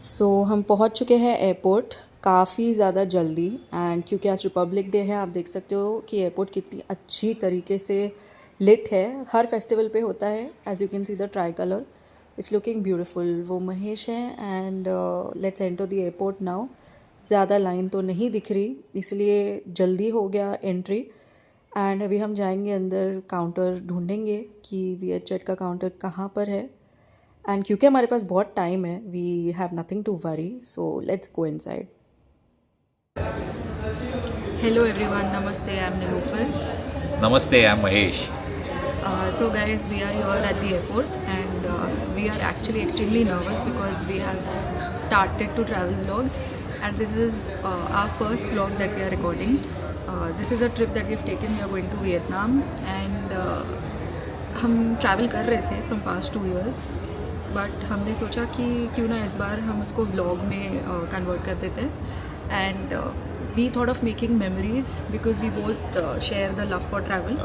हम पहुंच चुके हैं एयरपोर्ट काफ़ी ज़्यादा जल्दी। एंड क्योंकि आज रिपब्लिक डे है, आप देख सकते हो कि एयरपोर्ट कितनी अच्छी तरीके से लिट है। हर फेस्टिवल पे होता है। As you can see the tricolour, it's looking beautiful. वो महेश हैं and let's enter the airport now. ज़्यादा लाइन तो नहीं दिख रही, इसलिए जल्दी हो गया एंट्री। एंड अभी हम जाएंगे अंदर, काउंटर ढूंढेंगे कि वीएचजेट का काउंटर कहाँ पर है। एंड क्योंकि हमारे पास बहुत टाइम है, we have nothing to worry, so let's go inside. Hello everyone, Namaste, I'm Nilufar. Namaste, I'm Mahesh. So guys, we are here at the airport and we are actually extremely nervous because we have started to travel vlog and this is our first vlog that we are recording. This is a trip that we have taken. We are going to Vietnam and हम travel कर रहे थे from past 2 years, but हमने सोचा कि क्यों ना इस बार हम उसको व्लॉग में कन्वर्ट कर देते हैं। And we thought of making memories because we both share the love for travel.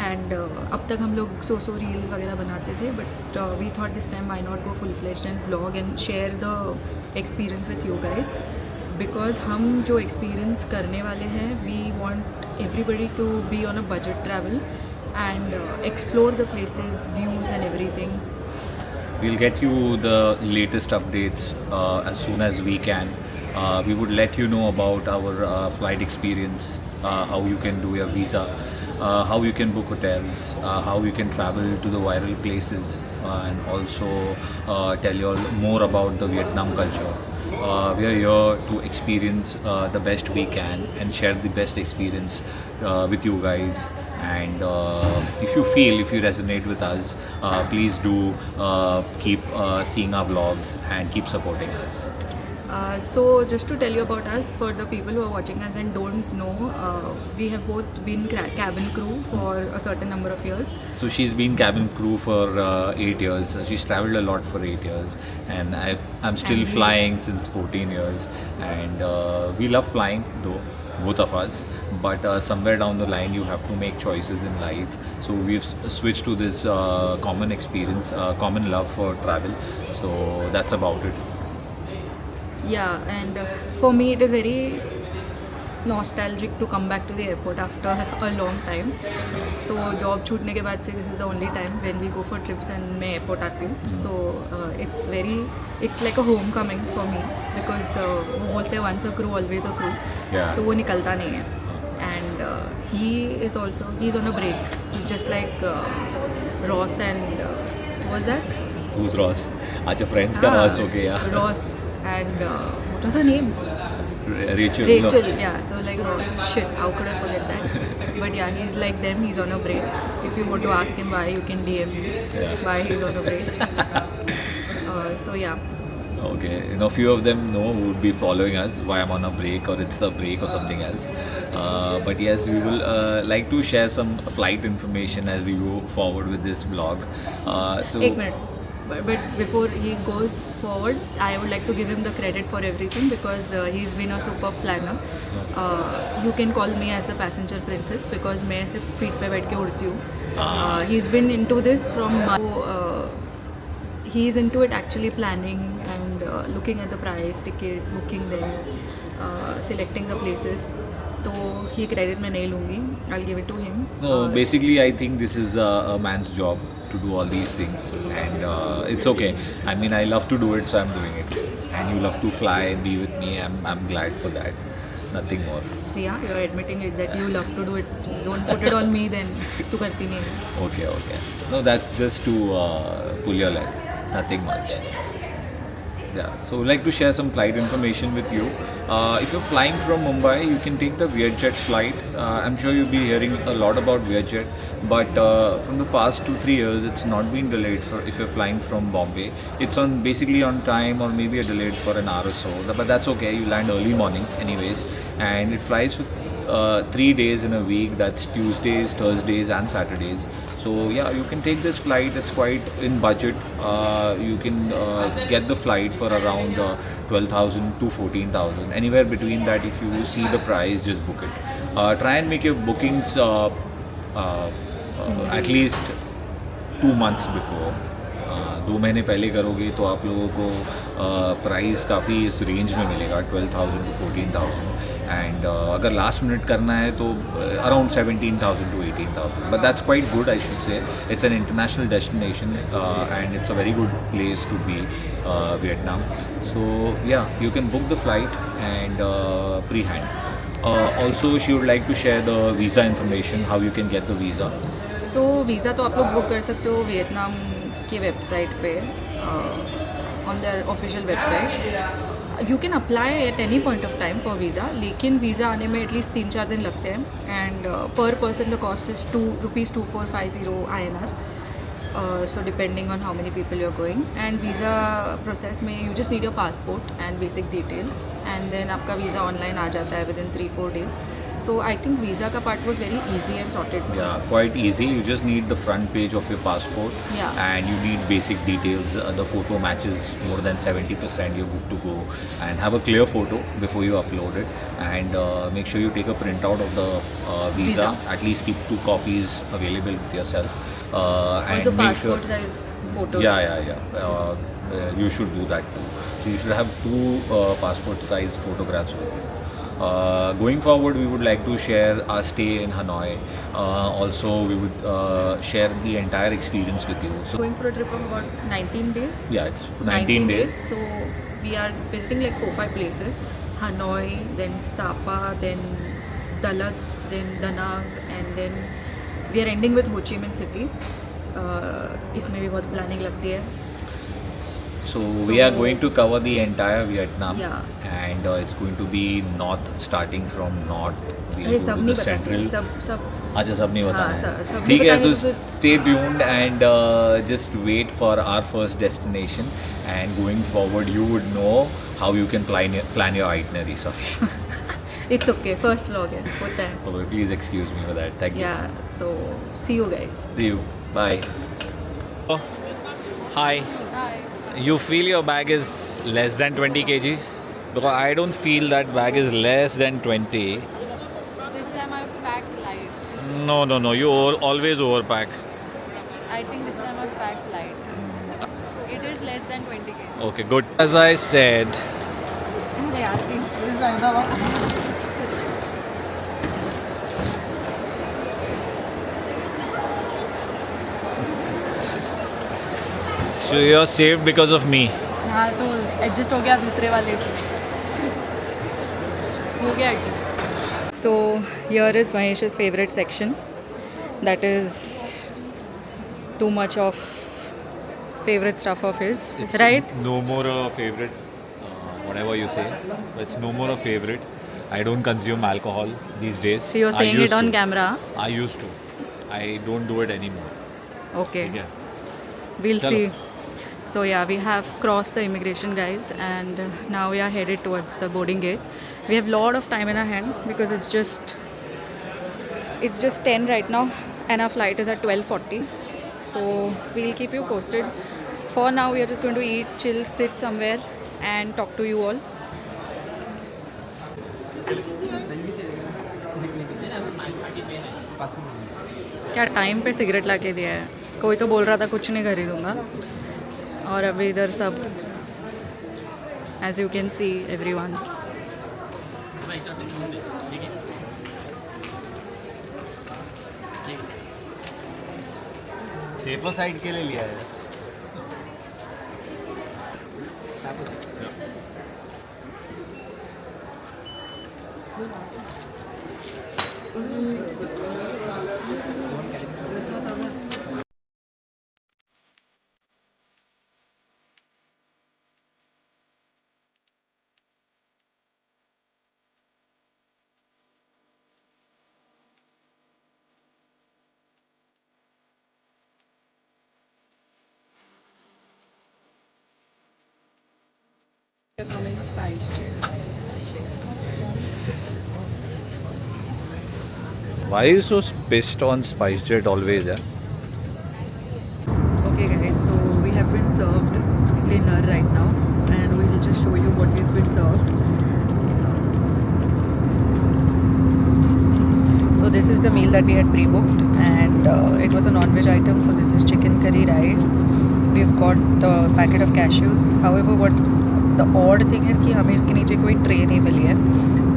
And अब तक हम लोग सो रील्स वगैरह बनाते थे, but we thought this time why not go full fledged and vlog and share the experience with you guys, because हम जो experience करने वाले हैं, we want everybody to be on a budget travel and explore the places, views and everything. We'll get you the latest updates as soon as we can. We would let you know about our flight experience, how you can do your visa, how you can book hotels, how you can travel to the viral places, and also tell you all more about the Vietnam culture. We are here to experience the best we can and share the best experience with you guys. And if you resonate with us, please do keep seeing our vlogs and keep supporting us. So just to tell you about us, for the people who are watching us and don't know, we have both been cabin crew for a certain number of years. So she's been cabin crew for 8 years. She's traveled a lot for 8 years, and I'm still flying since 14 years. And we love flying though, both of us. But somewhere down the line, you have to make choices in life. So we've switched to this common experience, common love for travel. So that's about it. Yeah, and for me it is very nostalgic to come back to the airport after a long time. So job छूटने के बाद से this is the only time when we go for trips and मैं airport आती हूँ। तो it's like a homecoming for me because वो बोलते हैं once a crew always a crew. Yeah. तो वो निकलता नहीं है। And he's on a break. He's just like Ross and what was that? Who's Ross? अच्छा friends का Ross हो गया. Ross and what was her name? Rachel. Rachel, yeah. So like Ross, shit, how could I forget that? But yeah, he's like them. He's on a break. If you want to ask him why, you can DM him why he's on a break. So yeah. Okay, few of them know who would be following us why I'm on a break or it's a break or something else. But yes, we will like to share some flight information as we go forward with this vlog. So. One minute. But before he goes forward, I would like to give him the credit for everything because he's been a superb planner. You can call me as the passenger princess because मैं सिर्फ seat पे बैठ के उड़ती हूँ. He's been into this from he is into it actually, planning and looking at the price, tickets, booking them, selecting the places. तो ये credit मैं नहीं लूँगी. I'll give it to him. No, basically I think this is a man's job to do all these things, and it's okay. I mean, I love to do it, so I'm doing it. And you love to fly and be with me. I'm glad for that. Nothing more. See, yeah, you're admitting it that you love to do it. Don't put it on me then. तू करती नहीं है. Okay. No, that's just to pull your leg. Nothing much. Yeah, so I'd like to share some flight information with you. If you're flying from Mumbai, you can take the Vietjet flight. I'm sure you'll be hearing a lot about Vietjet, but from the past 2-3 years, it's not been delayed for if you're flying from Bombay. It's basically on time or maybe a delayed for an hour or so, but that's okay. You land early morning anyways, and it flies for 3 days in a week. That's Tuesdays, Thursdays, and Saturdays. So yeah, you can take this flight. It's quite in budget. You can get the flight for around 12,000 to 14,000. Anywhere between that, if you see the price, just book it. Try and make your bookings at least 2 months before. 2 महीने पहले करोगे तो आप लोगों को price काफ़ी इस range में मिलेगा 12,000 to 14,000 एंड अगर लास्ट मिनट करना है तो around 17,000 to 18,000 but that's quite good I should say it's an international destination and it's a very good place to be Vietnam. So yeah, you can book the flight and pre-hand. Also, she would like to share the visa information, how you can get the visa. So visa तो आप लोग book कर सकते हो Vietnam की website पे on their official website. You can apply at any point of time for visa, लेकिन visa आने में एटलीस्ट 3-4 दिन लगते हैं एंड पर person the cost is ₹2450 INR. So depending on how many people you're going, and visa process में you just need your passport and basic details and then आपका visa online आ जाता है within 3-4 days. So I think visa का part was very easy and sorted. Yeah, quite easy. You just need the front page of your passport. Yeah. And you need basic details. The photo matches more than 70%. You're good to go. And have a clear photo before you upload it. And make sure you take a printout of the visa. At least keep 2 copies available with yourself. And Also make sure. passport size photos. Yeah. You should do that too. So you should have 2 passport size photographs with you. Going forward, we would like to share our stay in Hanoi. Also, we would share the entire experience with you. So, Going for a trip of about 19 days. yeah, it's 19 days. So we are visiting like 4-5 places. Hanoi, then Sapa, then Dalat, then Da Nang, and then we are ending with Ho Chi Minh City. इसमें भी बहुत planning लगती है. So we are going to cover the entire Vietnam. Yeah. And it's going to be north, starting from north. We'll अरे go सब to नहीं the बताते, central. सब अच्छा सब नहीं हाँ, बताना सब है नहीं ठीक है. बताएंगे So तो stay tuned and just wait for our first destination, and going forward you would know how you can plan your itinerary. Sorry. It's okay, first vlog है, होता है. Oh, please excuse me for that. Thank you. Yeah, so see you guys. See you. Bye. Oh, hi. Hi. You feel your bag is less than 20 kgs? Because I don't feel that bag is less than 20. This time I've packed light. No. You always overpack. I think this time I've packed light. It is less than 20 kg. Okay, good. As I said, so you're saved because of me. हाँ तो adjust हो गया दूसरे वाले से. हो गया adjust. So here is Mahesh's favorite section. That is too much of favorite stuff of his, right? No more favorites, whatever you say. It's no more a favorite. I don't consume alcohol these days. So you're saying it on camera? I used to. I don't do it anymore. Okay. Yeah. We'll Chalo. see. So yeah, we have crossed the immigration guys and now we are headed towards the boarding gate. We have lot of time in our hand because it's just 10 right now and our flight is at 12:40. So we'll keep you posted. For now we are just going to eat, chill, sit somewhere and talk to you all. क्या time पे cigarette ला के दिया है. कोई तो बोल रहा था कुछ नहीं खरीदूंगा और अभी इधर सब as you can see everyone. Safer side के लिए लिया है. Why are you so pissed on SpiceJet always, yeah? Okay guys, so we have been served dinner right now and we'll just show you what we've been served. So this is the meal that we had pre-booked and it was a non-veg item. So this is chicken curry rice. We've got a packet of cashews. However, what the odd thing is कि हमें इसके नीचे कोई tray नहीं मिली है.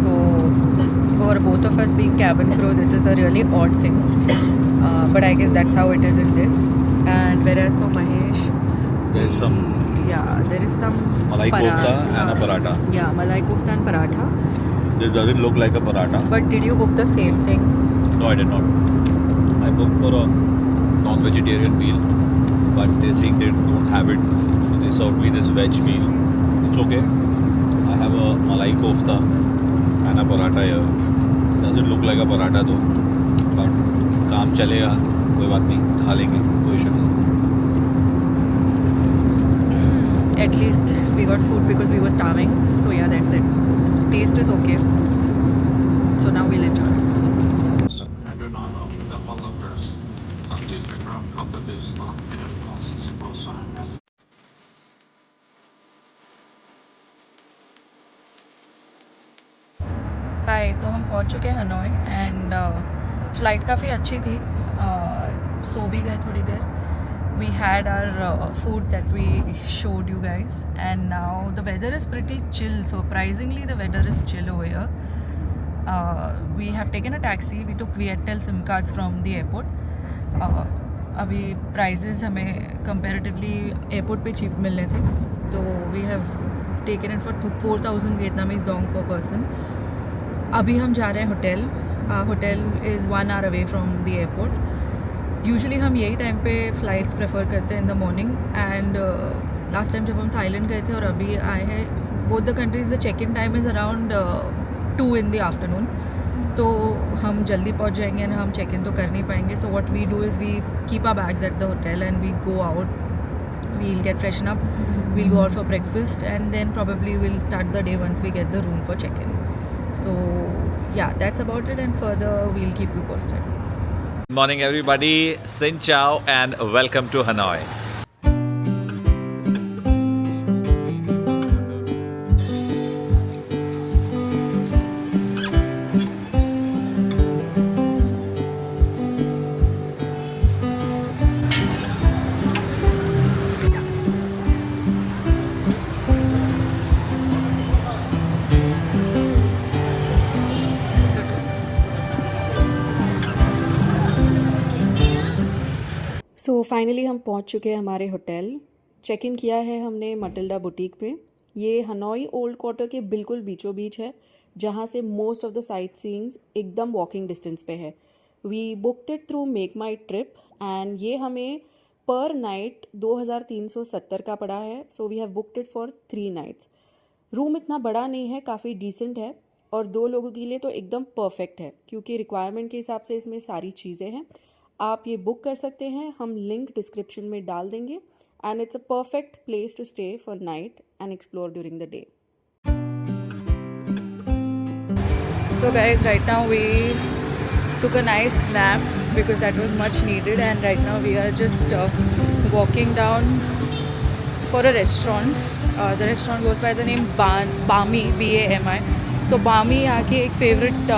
So for both of us being cabin crew, this is a really odd thing. But I guess that's how it is in this. And whereas for Mahesh, There's some yeah, there is some malai kofta and a paratha. Yeah, malai kofta and paratha. This doesn't look like a paratha. But did you book the same thing? No, I did not. I booked for a non-vegetarian meal, but they're saying they don't have it, so they served me this veg meal. It's okay. I have a malai kofta and a paratha here. Doesn't look like a paratha though, but काम चलेगा, कोई बात नहीं, खा लेंगे, कोई issue नहीं. At least we got food because we were starving. So yeah, that's it. Taste is okay. So now we'll enjoy. हाय, तो हम पहुंच चुके हैं हनोई एंड फ़्लाइट काफ़ी अच्छी थी. सो भी गए थोड़ी देर. We had our food that we showed you guys, and now the weather is pretty chill. Surprisingly, the weather is chill over here. We have taken a taxi. We took Viettel SIM cards from the airport. अभी prices हमें comparatively airport पे cheap मिलने थे, तो we have taken it for 4,000 Vietnamese dong per person. अभी हम जा रहे हैं hotel. Hotel is 1 hour away from the airport. Usually हम यही टाइम पे फ़्लाइट्स प्रेफर करते हैं in the morning. And last time जब हम थाईलैंड गए थे और अभी आए हैं, both the countries the check in time is around 2 in the afternoon. तो हम जल्दी पहुंच जाएंगे एंड हम चेक इन तो कर नहीं पाएंगे. So what we do is we keep our bags at the hotel and we go out. We'll get freshen up, we'll go out for breakfast, and then probably we'll start the day once we get the room for check-in. So yeah, that's about it, and further we'll keep you posted. Good morning everybody, Xin Chao and welcome to Hanoi. So finally हम पहुंच चुके हैं हमारे hotel. Check in किया है हमने Matilda boutique में. ये हनोई ओल्ड क्वार्टर के बिल्कुल बीचों बीच है, जहां से most of the sightseeings एकदम वॉकिंग डिस्टेंस पे है. We booked it through MakeMyTrip and ये हमें पर नाइट 2,370 का पड़ा है. So we have booked it for 3 nights. Room इतना बड़ा नहीं है, काफ़ी डिसेंट है और 2 लोगों के लिए तो एकदम परफेक्ट है, क्योंकि रिक्वायरमेंट के हिसाब से इसमें सारी चीज़ें हैं. आप ये बुक कर सकते हैं, हम लिंक डिस्क्रिप्शन में डाल देंगे. And it's a perfect place to stay for night and explore during the day. So guys, right now we took a nice nap because that was much needed, and right now we are just walking down for a restaurant. The restaurant goes by the name Bami, B-A-M-I. So Bami यहाँ की एक favourite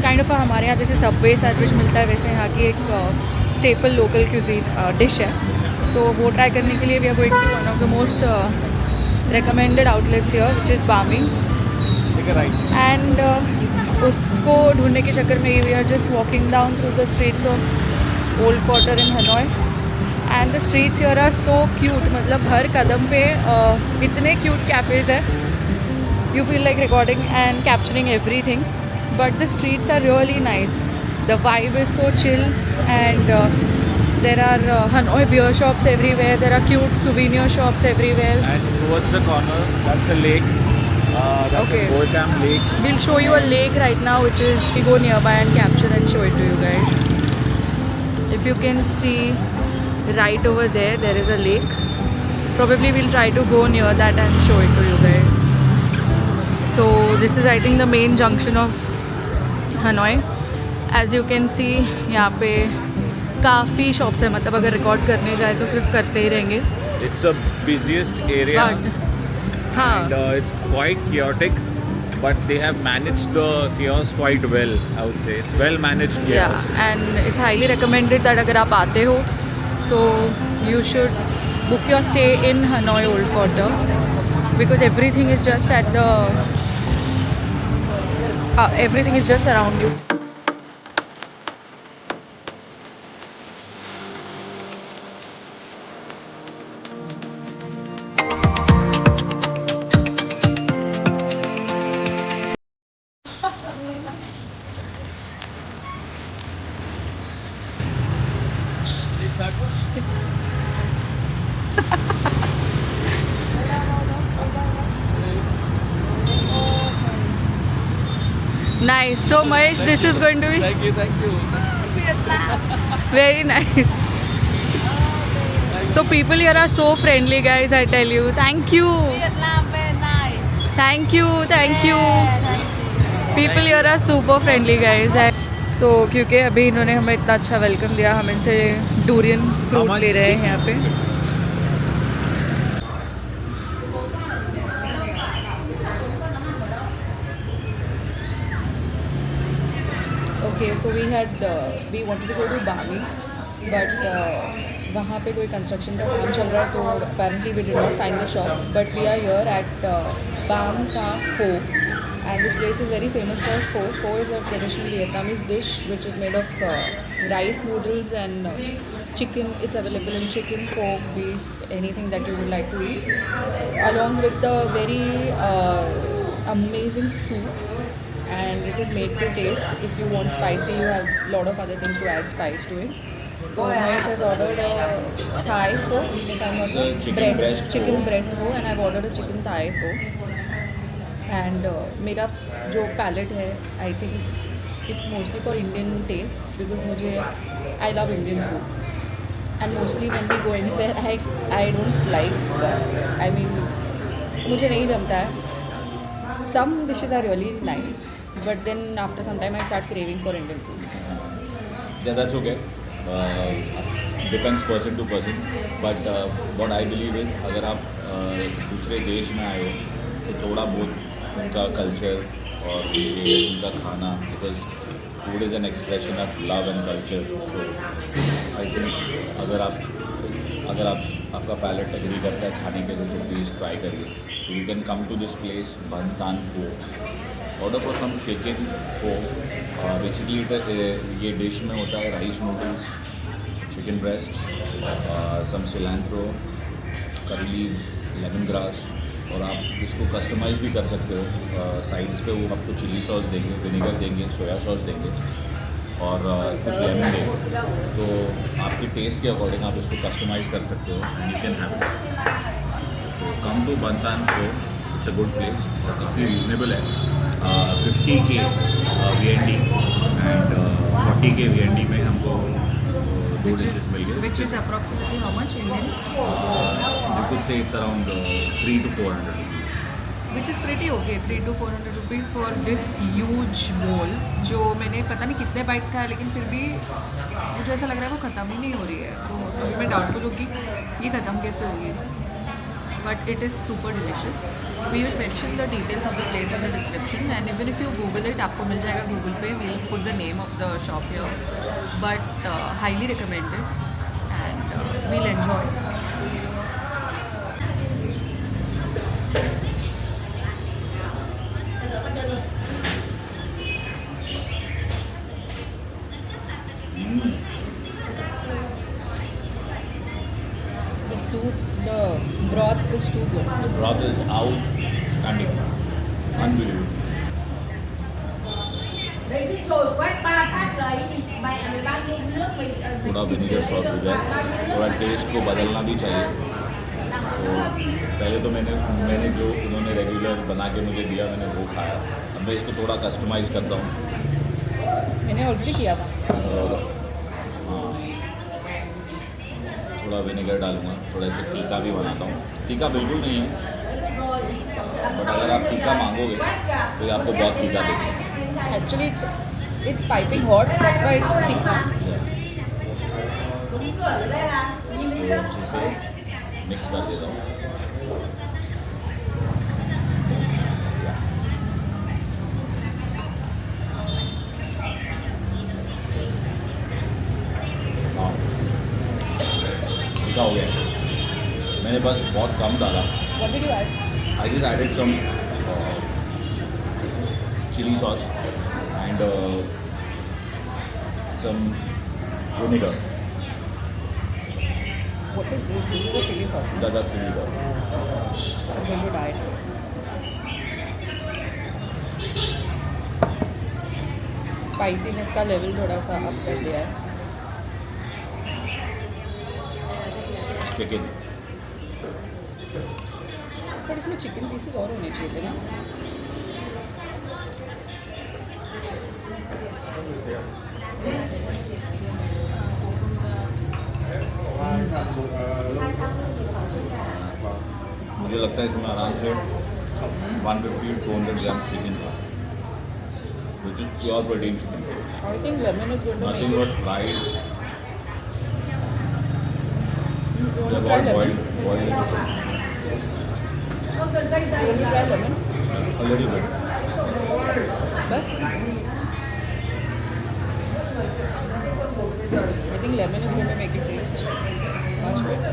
kind of हमारे यहाँ जैसे Subway sandwich मिलता है, वैसे यहाँ की एक स्टेपल लोकल क्यूजीन डिश है. तो वो ट्राई करने के लिए we are going to one of the most recommended outlets here, which is Bami. And उसको ढूंढने के चक्कर में we are just walking down through the streets of Old Quarter in Hanoi. And the streets here are so cute. मतलब हर कदम पे इतने cute cafes हैं. You feel like recording and capturing everything. But the streets are really nice. The vibe is so chill, and there are Hanoi beer shops everywhere. There are cute souvenir shops everywhere. And towards the corner, that's a lake. That's Okay. a Gold Dam Lake. We'll show you a lake right now, which is we go nearby and capture and show it to you guys. If you can see right over there, there is a lake. Probably we'll try to go near that and show it to you guys. So this is, I think, the main junction of Hanoi. As you can see, यहाँ पे काफ़ी shops है. मतलब अगर record करने जाए तो सिर्फ करते ही रहेंगे. It's the busiest area. But हाँ, And it's quite chaotic, but they have managed the chaos quite well, I would say. It's well managed chaos. yeah, and it's highly recommended that अगर आप आते हो, so you should book your stay in Hanoi Old Quarter. because everything is just at the everything is just around you. Nice. So Mahesh, this is going to be Thank you. very nice. So people here are so friendly, guys. I tell you. Thank you. Vietnam very nice. Thank you. Thank you. Thank you. People here are super friendly guys है. सो क्योंकि अभी इन्होंने हमें इतना अच्छा welcome दिया, हम इनसे डूरियन फ्रूट ले रहे हैं यहाँ पे. Okay so we wanted to go to banh mi, but वहाँ पे कोई कंस्ट्रक्शन का काम चल रहा है, तो apparently we did not find the shop, but we are here at बाम का pho. And this place is very famous for pho. Pho is a traditional Vietnamese dish which is made of rice noodles and chicken. It's available in chicken, pork, beef, anything that you would like to eat, along with the very amazing soup. And it is made to taste. If you want spicy, you have a lot of other things to add spice to it. So Mahesh has ordered a Thai pho, if I'm not wrong. Chicken breast pho, and I've ordered a chicken Thai pho. And मेरा जो palate है, I think it's mostly for Indian taste, because मुझे I love Indian food, and mostly when we go anywhere I don't like, I mean मुझे नहीं जमता है. Some dishes are really nice, but then after some time I start craving for Indian food. Yeah, that's okay. Depends person to person. But what I believe is, अगर आप दूसरे देश में आए हो तो थोड़ा बहुत उनका कल्चर और उनका खाना, because food is an expression of love and culture. So I think अगर आपका पैलेट एग्री करता है खाने के लिए तो प्लीज़ ट्राई करिए. You can come to this place Ban Tan Pho, order for some chicken pho. Basically ये डिश में होता है rice noodles, chicken breast, some cilantro, curry leaves, lemongrass, और आप इसको कस्टमाइज़ भी कर सकते हो. साइड्स पे वो आपको चिली सॉस देंगे, विनेगर देंगे, सोया सॉस देंगे और कुछ लेमन देंगे. तो आपके टेस्ट के अकॉर्डिंग आप इसको कस्टमाइज़ कर सकते हो. You can have it. So come to Bantan को, इट्स अ गुड प्लेस और काफ़ी रीजनेबल है. 50K VND and 40K VND में हमको दो डिशेज मिल गए. Which is approximately how much Indian? You could say it's around 300 to 400. Which is pretty okay, 300 to 400 rupees for this huge bowl, जो मैंने पता नहीं कितने बाइट्स खाया, लेकिन फिर भी मुझे ऐसा लग रहा है वो ख़त्म ही नहीं हो रही है. तो अभी मैं डाउटफुल होगी ये ख़त्म कैसे होगी, but it is super delicious. We will mention the details of the place in the description, and even if you google it, आपको मिल जाएगा गूगल पे. We will put the name of the shop here, but highly recommended and we'll enjoy. The broth is too good. The broth is outstanding, unbelievable. थोड़ा vinegar sauce हो जाए, थोड़ा test को बदलना भी चाहिए. तो पहले तो मैंने जो उन्होंने रेगुलर बना के मुझे दिया मैंने वो खाया. अब मैं इसको थोड़ा कस्टमाइज़ करता हूँ. मैंने ऑलरेडी किया था. और हाँ, थोड़ा विनेगर डालूँगा, थोड़ा इसको तीखा भी बनाता हूँ. तीखा बिल्कुल नहीं है, बट अगर आप तीखा मांगोगे तो ये आपको बहुत तीखा देंगे. Actually it's piping hot, that's why it's tikka. अच्छे से मिक्स कर देता हूँ. हाँ, तीखा हो गया. मैंने बस बहुत कम डाला. What did you add? I just added some chili sauce and some vinegar. What is this? This is the chili sauce. That's chili sauce. I'm going to try it. Spiciness का लेवल थोड़ा सा up कर दिया है. Chicken. पर इसमें chicken pieces और होने चाहिए थे ना. मुझे लगता है इसमें आराम से 150-200 grams chicken था, which is pure protein chicken. I think lemon is going to Nothing make was it. fried. You want They're to try all lemon? boiled You want to try lemon? a little bit. बस. I think lemon is going to make it taste much better.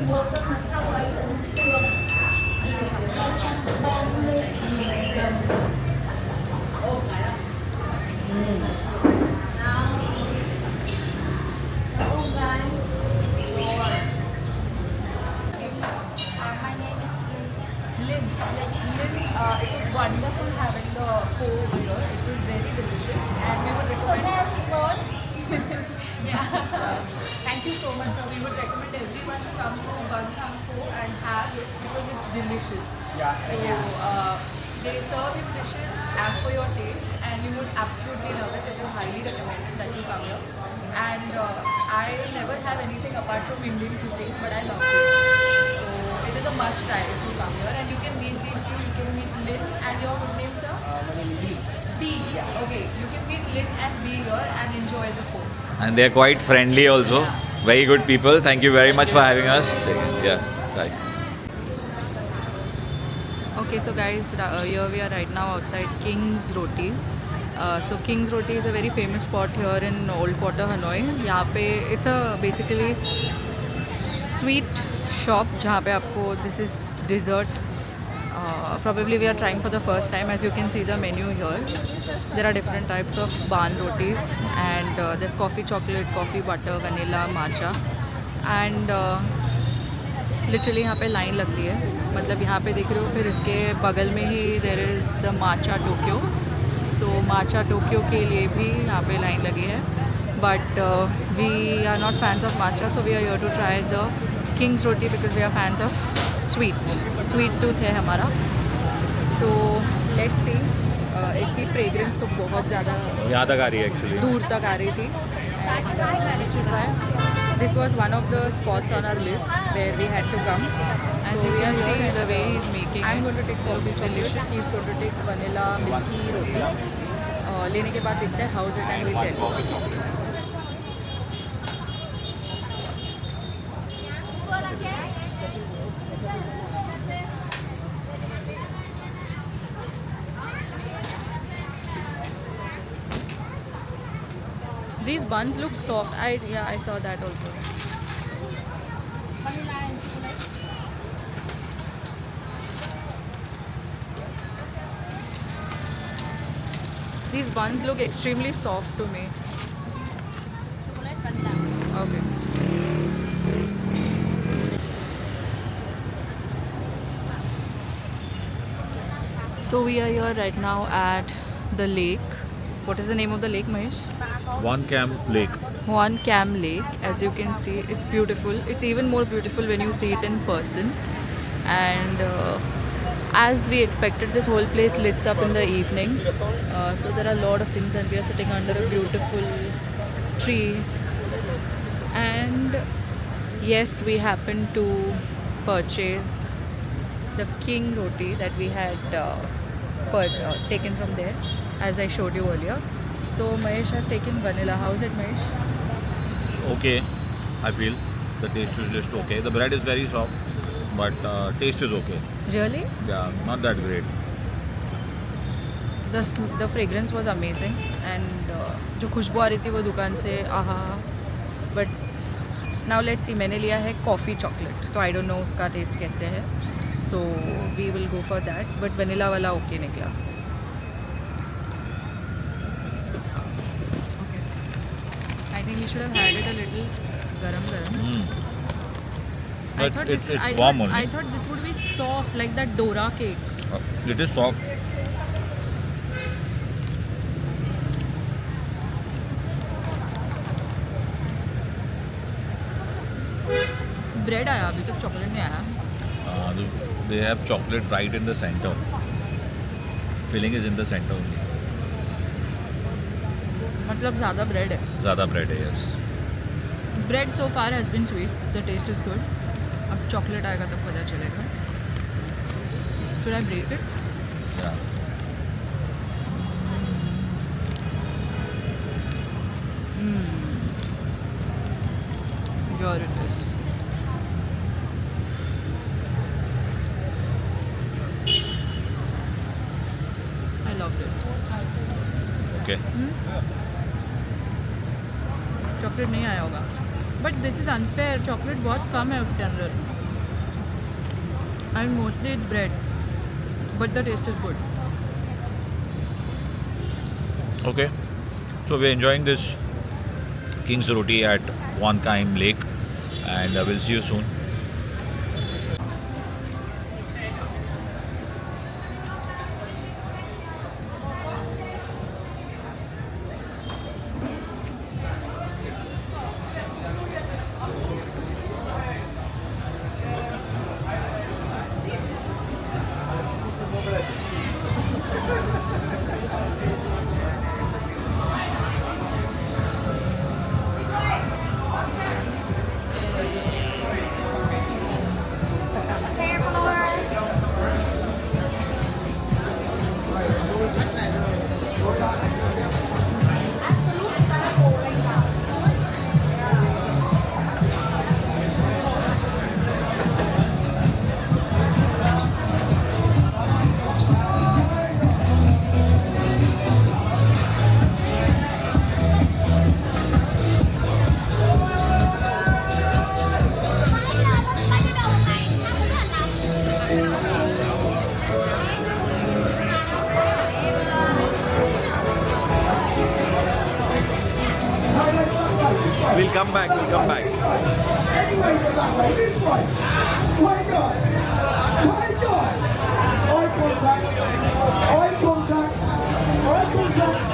My name is Lynn, it was wonderful having the pho here. It was very delicious, and we would recommend. Thank you so much, sir. We would recommend everyone to come to Bun Thang Pho and have it because it's delicious. So they serve you dishes as per your taste, and you would absolutely love it. It is highly recommended that you come here. And I never have anything apart from Indian cuisine, but I love it. So it is a must try if you come here, and you can meet these two. You can meet Lynn and your good name, sir. My name is B. B. Okay, you can meet Lynn and B here and enjoy the food. And they're quite friendly also. Very good people. Thank you very much for having us. Yeah, bye. Okay, so guys, here we are right now outside King's Roti. So King's Roti is a very famous spot here in Old Quarter, Hanoi. यहाँ पे it's a basically sweet shop जहाँ पे आपको this is dessert. Probably we are trying for the first time. As you can see the menu here, there are different types of baan rotis, and there's coffee chocolate, coffee butter, vanilla, matcha, and literally यहाँ पे line लगती है. मतलब यहाँ पे देख रहे हो, फिर इसके बगल में ही there is the matcha Tokyo. So matcha Tokyo के लिए भी यहाँ पे लाइन लगी है. But we are not fans of matcha, so we are here to try the King's Roti because we are fans of sweet. Sweet tooth है हमारा. So let's see. इसकी fragrance तो बहुत ज़्यादा यहाँ तक आ रही है actually. दूर तक आ रही थी. Which is why this was one of the spots on our list where we had to come. As you can see the way he's making, I'm going to take coffee delicious. He's going to take vanilla milky roti. लेने के बाद देखते हैं how's it and we'll tell you. These buns look soft. I saw that also. These buns look extremely soft to me. Okay. So we are here right now at the lake. What is the name of the lake, Mahesh? One Camp Lake. One Cam Lake. As you can see, it's beautiful. It's even more beautiful when you see it in person. And as we expected, this whole place lights up in the evening. So there are a lot of things, and we are sitting under a beautiful tree. And yes, we happened to purchase the king roti that we had taken from there, as I showed you earlier. So Mahesh has taken vanilla. How is it, Mahesh? Okay, I feel. The taste is just okay. The bread is very soft, but taste is okay. Really? Yeah, not that great. The fragrance was amazing, and जो खुशबू आ रही थी वो दुकान से आहा. But now let's see. मैंने लिया है coffee chocolate, तो I don't know उसका taste कैसे है. So we will go for that. But vanilla wala okay nikla. Okay. I think we should have had it a little garam garam. But it's warm only. I thought this would be soft like that Dora cake. It is soft. Bread आया अभी तक chocolate नहीं आया. They have chocolate right in the center. Filling is in the center only. मतलब ज़्यादा bread है. ज़्यादा bread है, yes. Bread so far has been sweet. The taste is good. अब chocolate आएगा तब पता चलेगा. Should I break it? Yeah. Here it is. I loved it. Okay. Chocolate नहीं आया होगा. But this is unfair. Chocolate बहुत कम है उसके अंदर. And mostly it's bread. But the taste is good. Okay. So we're enjoying this King's Roti at Wankaim Lake, and we'll see you soon. We'll come back. Anyway, that way, this way. Way God. Eye contact. Eye contact. Eye contact.